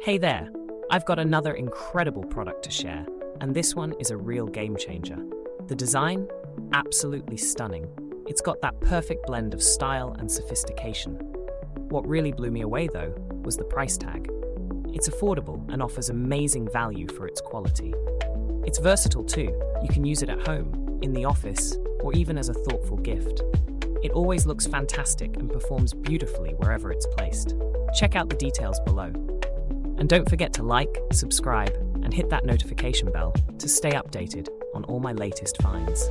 Hey there, I've got another incredible product to share, and this one is a real game changer. The design? Absolutely stunning. It's got that perfect blend of style and sophistication. What really blew me away though was the price tag. It's affordable and offers amazing value for its quality. It's versatile too. You can use it at home, in the office, or even as a thoughtful gift. It always looks fantastic and performs beautifully wherever it's placed. Check out the details below. And don't forget to like, subscribe, and hit that notification bell to stay updated on all my latest finds.